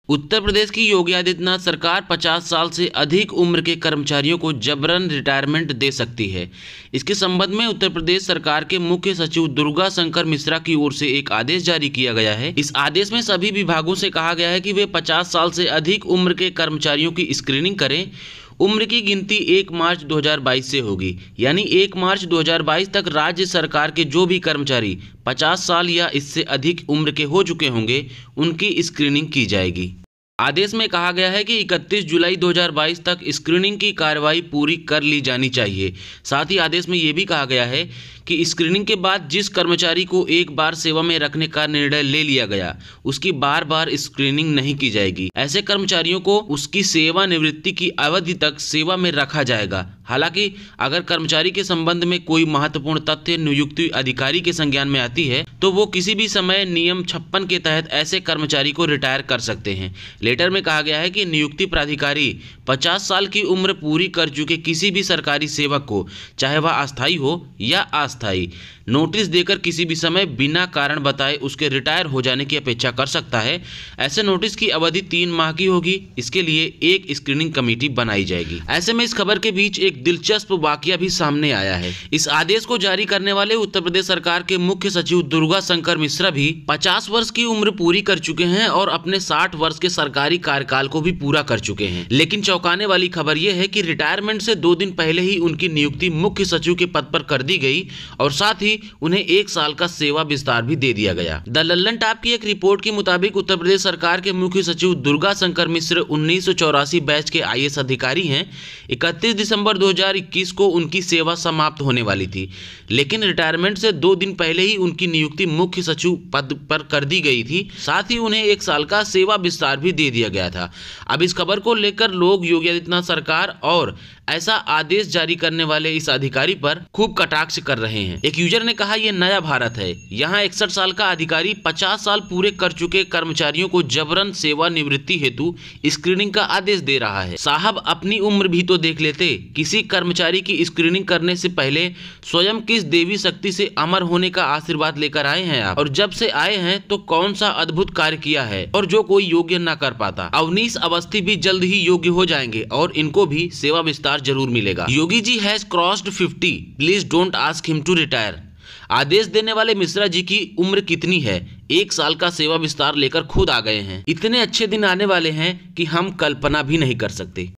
उत्तर प्रदेश की योगी आदित्यनाथ सरकार 50 साल से अधिक उम्र के कर्मचारियों को जबरन रिटायरमेंट दे सकती है। इसके संबंध में उत्तर प्रदेश सरकार के मुख्य सचिव दुर्गा शंकर मिश्रा की ओर से एक आदेश जारी किया गया है। इस आदेश में सभी विभागों से कहा गया है कि वे 50 साल से अधिक उम्र के कर्मचारियों की स्क्रीनिंग करें। उम्र की गिनती 1 मार्च 2022 से होगी, यानी 1 मार्च 2022 तक राज्य सरकार के जो भी कर्मचारी 50 साल या इससे अधिक उम्र के हो चुके होंगे, उनकी स्क्रीनिंग की जाएगी। आदेश में कहा गया है कि 31 जुलाई 2022 तक स्क्रीनिंग की कार्रवाई पूरी कर ली जानी चाहिए। साथ ही आदेश में ये भी कहा गया है कि स्क्रीनिंग के बाद जिस कर्मचारी को एक बार सेवा में रखने का निर्णय ले लिया गया, उसकी बार बार स्क्रीनिंग नहीं की जाएगी। ऐसे कर्मचारियों को उसकी सेवानिवृत्ति की अवधि तक सेवा में रखा जाएगा। हालांकि अगर कर्मचारी के संबंध में कोई महत्वपूर्ण तथ्य नियुक्ति अधिकारी के संज्ञान में आती है, तो वो किसी भी समय नियम 56 के तहत ऐसे कर्मचारी को रिटायर कर सकते हैं। लेटर में कहा गया है कि नियुक्ति प्राधिकारी 50 साल की उम्र पूरी कर चुके किसी भी सरकारी सेवक को, चाहे वह अस्थायी हो या अस्थायी, नोटिस देकर किसी भी समय बिना कारण बताए उसके रिटायर हो जाने की अपेक्षा कर सकता है। ऐसे नोटिस की अवधि 3 माह की होगी। इसके लिए एक स्क्रीनिंग कमेटी बनाई जाएगी। ऐसे में इस खबर के बीच एक दिलचस्प वाकया भी सामने आया है। इस आदेश को जारी करने वाले उत्तर प्रदेश सरकार के मुख्य सचिव दुर्गा शंकर मिश्रा भी 50 वर्ष की उम्र पूरी कर चुके हैं और अपने 60 वर्ष के सरकारी कार्यकाल को भी पूरा कर चुके हैं। लेकिन चौंकाने वाली खबर यह है कि रिटायरमेंट से 2 दिन पहले ही उनकी नियुक्ति मुख्य सचिव के पद पर कर दी गई और साथ ही उन्हें 1 साल का सेवा विस्तार भी दे दिया गया। द लल्लन टॉप की एक रिपोर्ट के मुताबिक उत्तर प्रदेश सरकार के मुख्य सचिव दुर्गा शंकर मिश्र 1984 बैच के IAS अधिकारी हैं। 31 दिसंबर 2021 को उनकी सेवा समाप्त होने वाली थी, लेकिन रिटायरमेंट से 2 दिन पहले ही उनकी नियुक्ति मुख्य सचिव पद पर कर दी गई थी। साथ ही उन्हें 1 साल का सेवा विस्तार भी दे दिया गया था। अब इस खबर को लेकर लोग योगी आदित्यनाथ सरकार और ऐसा आदेश जारी करने वाले इस अधिकारी पर खूब कटाक्ष कर रहे हैं। एक यूजर ने कहा, यह नया भारत है, यहाँ 61 साल का अधिकारी 50 साल पूरे कर चुके कर्मचारियों को जबरन सेवानिवृत्ति हेतु स्क्रीनिंग का आदेश दे रहा है। साहब, अपनी उम्र भी तो देख लेते। किसी कर्मचारी की स्क्रीनिंग करने से पहले स्वयं किस देवी शक्ति से अमर होने का आशीर्वाद लेकर आए हैं आप, और जब से आए हैं तो कौन सा अद्भुत कार्य किया है और जो कोई योग्य न कर पाता। अवनीश अवस्थी भी जल्द ही योग्य हो जाएंगे और इनको भी सेवा विस्तार जरूर मिलेगा। Yogi ji has crossed 50, please don't ask him to retire. आदेश देने वाले मिश्रा जी की उम्र कितनी है? 1 साल का सेवा विस्तार लेकर खुद आ गए हैं। इतने अच्छे दिन आने वाले हैं कि हम कल्पना भी नहीं कर सकते।